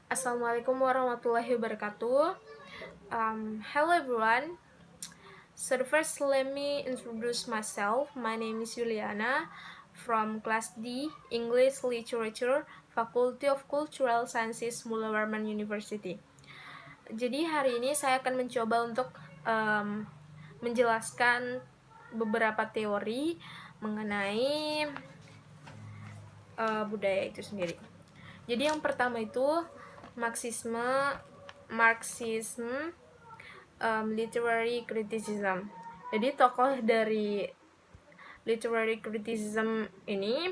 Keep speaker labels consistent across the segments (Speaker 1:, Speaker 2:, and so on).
Speaker 1: Assalamualaikum warahmatullahi wabarakatuh. Hello everyone. So first, let me introduce myself. My name is Juliana from Class D, English Literature, Faculty of Cultural Sciences, Mula Warman University. Jadi hari ini saya akan mencoba untuk menjelaskan beberapa teori mengenai budaya itu sendiri. Jadi yang pertama itu Marxisme, literary criticism. Jadi tokoh dari literary criticism ini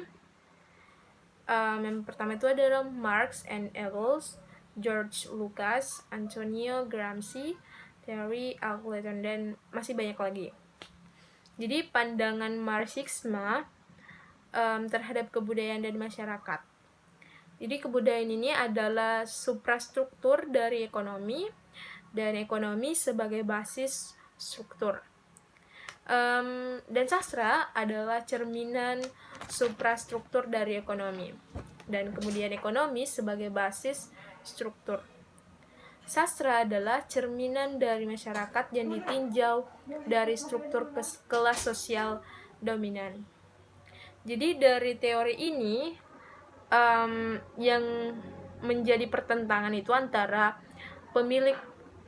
Speaker 1: yang pertama itu adalah Marx and Engels, George Lucas, Antonio Gramsci, Terry Eagleton, dan masih banyak lagi. Jadi pandangan Marxisme terhadap kebudayaan dan masyarakat. Jadi kebudayaan ini adalah suprastruktur dari ekonomi, dan ekonomi sebagai basis struktur. Dan sastra adalah cerminan suprastruktur dari ekonomi, dan kemudian ekonomi sebagai basis struktur. Sastra adalah cerminan dari masyarakat yang ditinjau dari struktur kelas sosial dominan. Jadi dari teori ini yang menjadi pertentangan itu antara pemilik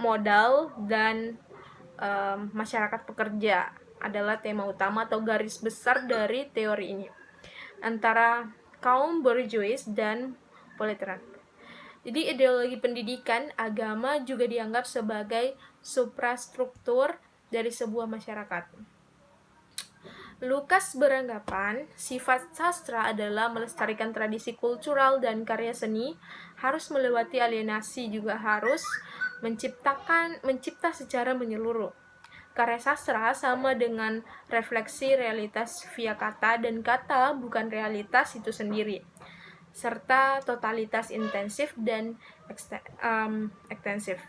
Speaker 1: modal dan masyarakat pekerja adalah tema utama atau garis besar dari teori ini, antara kaum bourgeois dan proletariat. Jadi ideologi pendidikan agama juga dianggap sebagai suprastruktur dari sebuah masyarakat. Lucas beranggapan sifat sastra adalah melestarikan tradisi kultural dan karya seni, harus melewati alienasi, juga harus mencipta secara menyeluruh. Karya sastra sama dengan refleksi realitas via kata, dan kata bukan realitas itu sendiri, serta totalitas intensif dan ekstensif.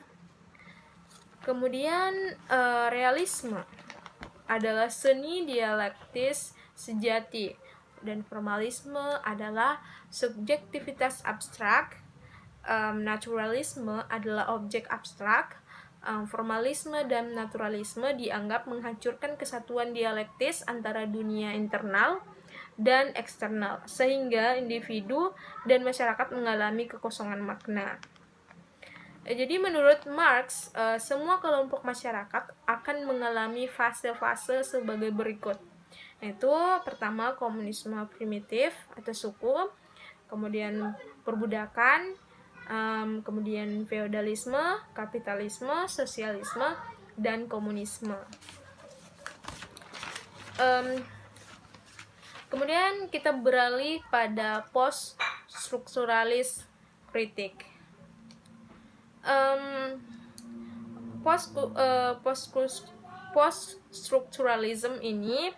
Speaker 1: Kemudian realisme adalah seni dialektis sejati, dan formalisme adalah subjektivitas abstrak. Naturalisme adalah objek abstrak. Formalisme dan naturalisme dianggap menghancurkan kesatuan dialektis antara dunia internal dan eksternal, sehingga individu dan masyarakat mengalami kekosongan makna. Jadi menurut Marx, semua kelompok masyarakat akan mengalami fase-fase sebagai berikut, yaitu pertama komunisme primitif atau suku, kemudian perbudakan, kemudian feodalisme, kapitalisme, sosialisme, dan komunisme. Kemudian kita beralih pada post-strukturalis kritik. Post-structuralism ini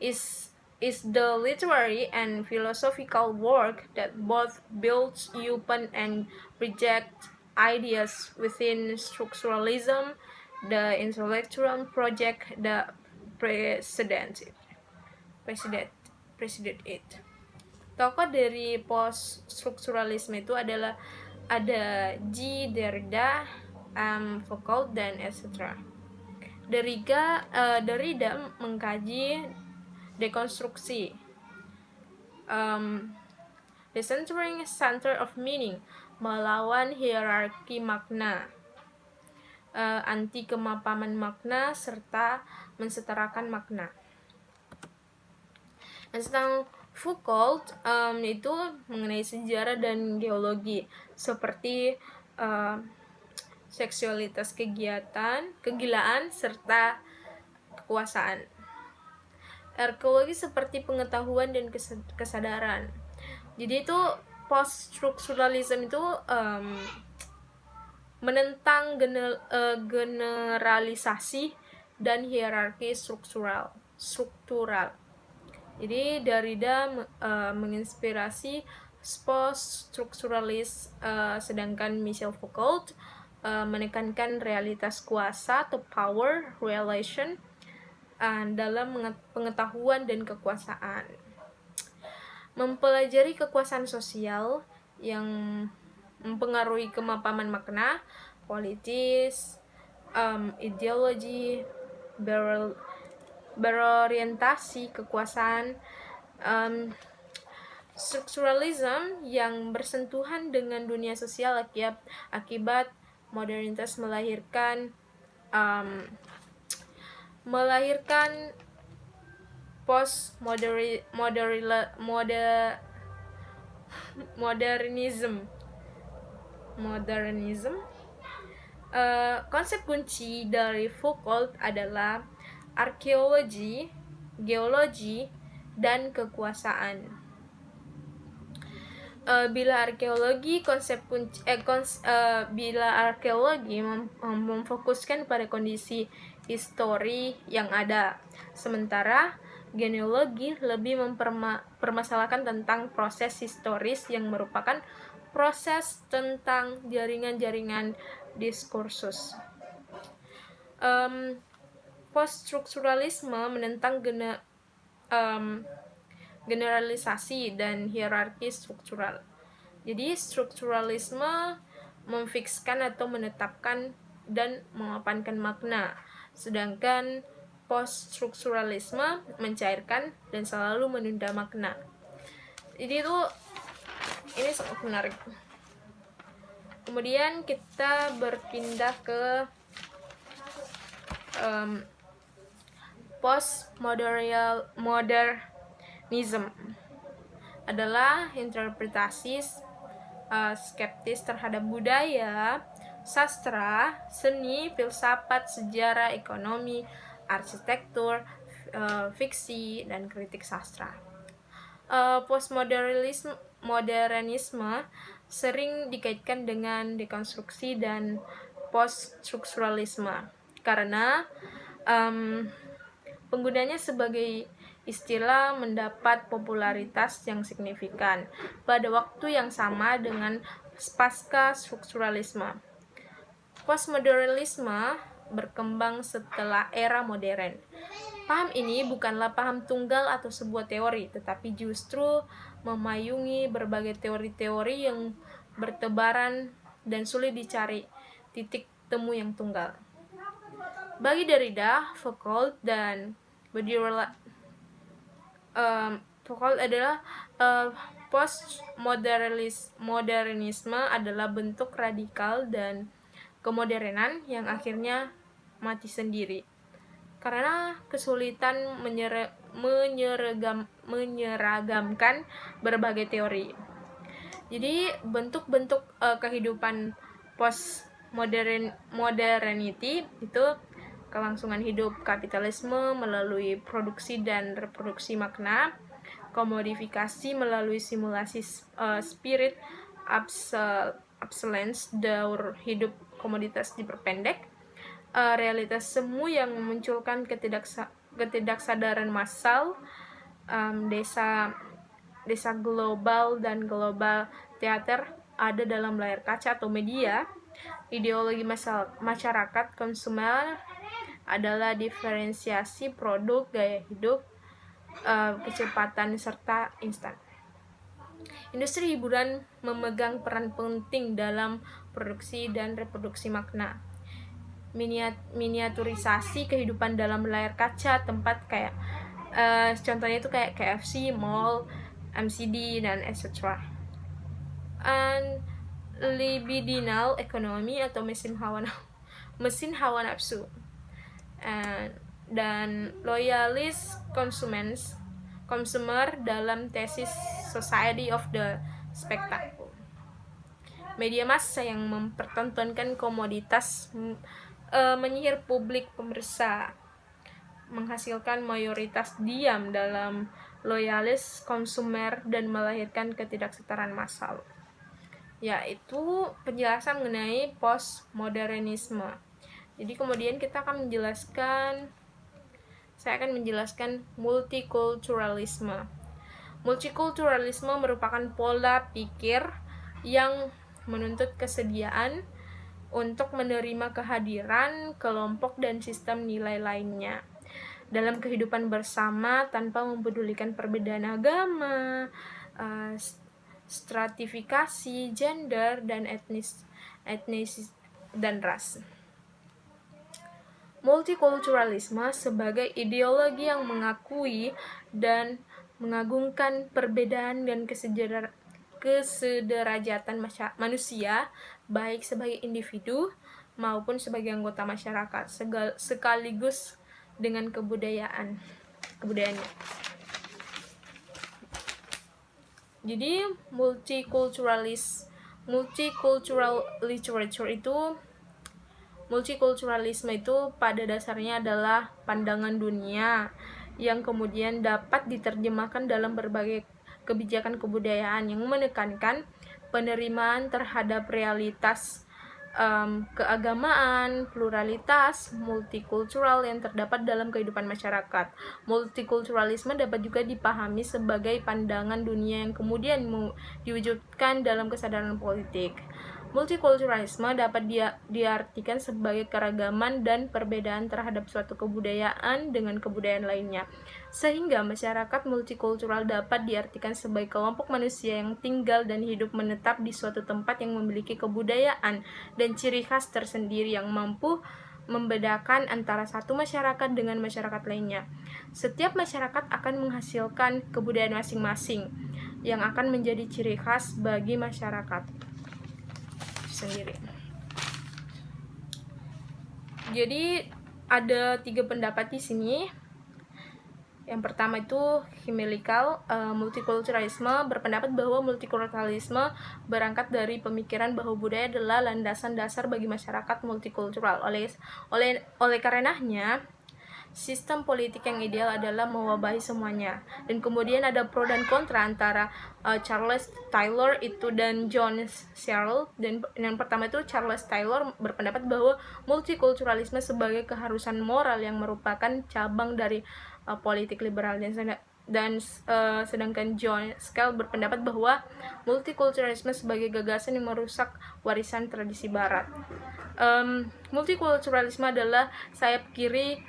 Speaker 1: is the literary and philosophical work that both builds upon and rejects ideas within structuralism, the intellectual project that preceded it. Tokoh dari post-strukturalisme itu adalah ada G. Derrida, Foucault, dan etc. Derrida mengkaji dekonstruksi, decentering center of meaning, melawan hierarki makna, anti kemapanan makna, serta mensetarakan makna. Dan tentang Foucault itu mengenai sejarah dan geologi, seperti seksualitas, kegilaan, serta kekuasaan. Arkeologi seperti pengetahuan dan kesadaran. Jadi itu post-structuralism itu menentang generalisasi dan hierarki struktural. Jadi Derrida menginspirasi post-strukturalis, sedangkan Michel Foucault menekankan realitas kuasa atau power relation dalam pengetahuan dan kekuasaan. Mempelajari kekuasaan sosial yang mempengaruhi kemapanan makna, politis, ideologi, berorientasi kekuasaan, strukturalism yang bersentuhan dengan dunia sosial akibat modernitas melahirkan modernism. Konsep kunci dari Foucault adalah arkeologi, geologi, dan kekuasaan. Bila arkeologi memfokuskan pada kondisi histori yang ada, sementara genealogi lebih mempermasalahkan tentang proses historis yang merupakan proses tentang jaringan-jaringan diskursus. Poststrukturalisme menentang generalisasi dan hierarki struktural. Jadi strukturalisme memfikskan atau menetapkan dan memapankan makna, sedangkan poststrukturalisme mencairkan dan selalu menunda makna. Jadi ini sangat menarik. Kemudian kita berpindah ke postmodernism adalah interpretasi skeptis terhadap budaya, sastra, seni, filsafat, sejarah, ekonomi, arsitektur, fiksi, dan kritik sastra. Postmodernisme sering dikaitkan dengan dekonstruksi dan poststrukturalisme karena penggunanya sebagai istilah mendapat popularitas yang signifikan pada waktu yang sama dengan pasca strukturalisme. Postmodernisme berkembang setelah era modern. Paham ini bukanlah paham tunggal atau sebuah teori, tetapi justru memayungi berbagai teori-teori yang bertebaran dan sulit dicari titik temu yang tunggal. Bagi Derrida, Foucault adalah postmodernisme adalah bentuk radikal dan kemodernan yang akhirnya mati sendiri karena kesulitan menyeragamkan berbagai teori. Jadi bentuk-bentuk kehidupan postmodernity itu kelangsungan hidup kapitalisme melalui produksi dan reproduksi makna, komodifikasi melalui simulasi spirit obsolescence, daur hidup komoditas diperpendek, realitas semu yang memunculkan ketidaksadaran massal, desa global dan global teater ada dalam layar kaca atau media. Ideologi masyarakat konsumer adalah diferensiasi produk, gaya hidup, kecepatan, serta instan. Industri hiburan memegang peran penting dalam produksi dan reproduksi makna. Miniaturisasi kehidupan dalam layar kaca, tempat kayak contohnya itu kayak KFC, mall, MCD, dan etc. And libidinal ekonomi atau mesin hawa nafsu, dan loyalis consumer dalam tesis Society of the Spectacle. Media massa yang mempertontonkan komoditas menyihir publik pemirsa, menghasilkan mayoritas diam dalam loyalis konsumer dan melahirkan ketidaksetaraan massal. Yaitu penjelasan mengenai postmodernisme. Jadi kemudian saya akan menjelaskan multikulturalisme. Multikulturalisme merupakan pola pikir yang menuntut kesediaan untuk menerima kehadiran kelompok dan sistem nilai lainnya dalam kehidupan bersama tanpa mempedulikan perbedaan agama, stratifikasi, gender, dan etnis dan ras. Multikulturalisme sebagai ideologi yang mengakui dan mengagungkan perbedaan dan kesederajatan manusia, baik sebagai individu maupun sebagai anggota masyarakat, sekaligus dengan kebudayaannya. Jadi multicultural literature itu, multikulturalisme itu pada dasarnya adalah pandangan dunia yang kemudian dapat diterjemahkan dalam berbagai kebijakan kebudayaan yang menekankan penerimaan terhadap realitas keagamaan, pluralitas, multikultural yang terdapat dalam kehidupan masyarakat. Multikulturalisme dapat juga dipahami sebagai pandangan dunia yang kemudian diwujudkan dalam kesadaran politik. Multikulturalisme dapat diartikan sebagai keragaman dan perbedaan terhadap suatu kebudayaan dengan kebudayaan lainnya. Sehingga masyarakat multikultural dapat diartikan sebagai kelompok manusia yang tinggal dan hidup menetap di suatu tempat yang memiliki kebudayaan dan ciri khas tersendiri yang mampu membedakan antara satu masyarakat dengan masyarakat lainnya. Setiap masyarakat akan menghasilkan kebudayaan masing-masing yang akan menjadi ciri khas bagi masyarakat sendiri. Jadi ada 3 pendapat di sini. Yang pertama itu Himelical, multikulturalisme berpendapat bahwa multikulturalisme berangkat dari pemikiran bahwa budaya adalah landasan dasar bagi masyarakat multikultural. Oleh karenanya, sistem politik yang ideal adalah mewabahi semuanya. Dan kemudian ada pro dan kontra antara Charles Taylor dan John Searle. Dan yang pertama itu Charles Taylor berpendapat bahwa multikulturalisme sebagai keharusan moral yang merupakan cabang dari politik liberal, dan sedangkan John Searle berpendapat bahwa multikulturalisme sebagai gagasan yang merusak warisan tradisi barat. Multikulturalisme adalah sayap kiri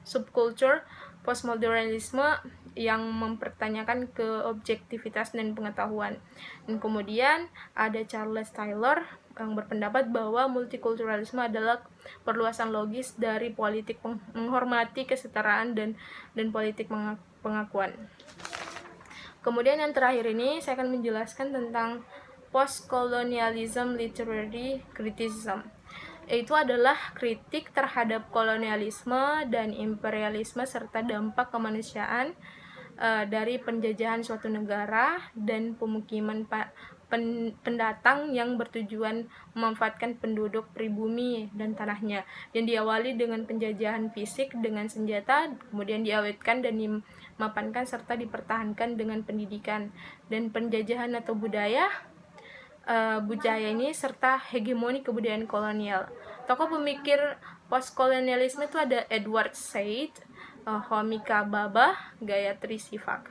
Speaker 1: subculture postmodernisme yang mempertanyakan keobjektivitas dan pengetahuan. Dan kemudian ada Charles Taylor yang berpendapat bahwa multikulturalisme adalah perluasan logis dari politik menghormati kesetaraan dan politik pengakuan. Kemudian yang terakhir ini saya akan menjelaskan tentang postcolonialism literary criticism. Itu adalah kritik terhadap kolonialisme dan imperialisme serta dampak kemanusiaan dari penjajahan suatu negara dan pemukiman pendatang yang bertujuan memanfaatkan penduduk pribumi dan tanahnya, yang diawali dengan penjajahan fisik dengan senjata, kemudian diawetkan dan dimapankan serta dipertahankan dengan pendidikan dan penjajahan atau budaya ini serta hegemoni kebudayaan kolonial. Tokoh pemikir postkolonialisme itu ada Edward Said, Homika Bhabha, Gayatri Spivak.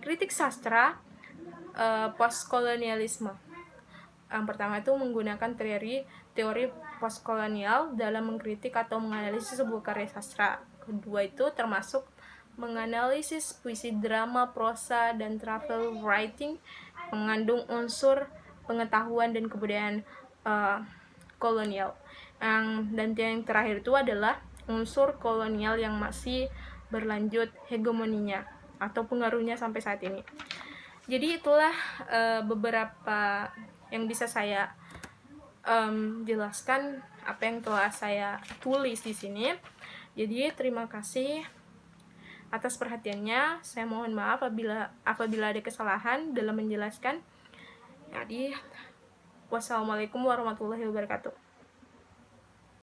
Speaker 1: Kritik sastra postkolonialisme. Yang pertama itu menggunakan teori postkolonial dalam mengkritik atau menganalisis sebuah karya sastra. Kedua itu termasuk menganalisis puisi, drama, prosa, dan travel writing mengandung unsur pengetahuan dan kebudayaan kolonial. Dan yang terakhir itu adalah unsur kolonial yang masih berlanjut hegemoninya atau pengaruhnya sampai saat ini. Jadi itulah beberapa yang bisa saya jelaskan apa yang telah saya tulis di sini. Jadi terima kasih atas perhatiannya. Saya mohon maaf apabila ada kesalahan dalam menjelaskan. Jadi wassalamualaikum warahmatullahi wabarakatuh.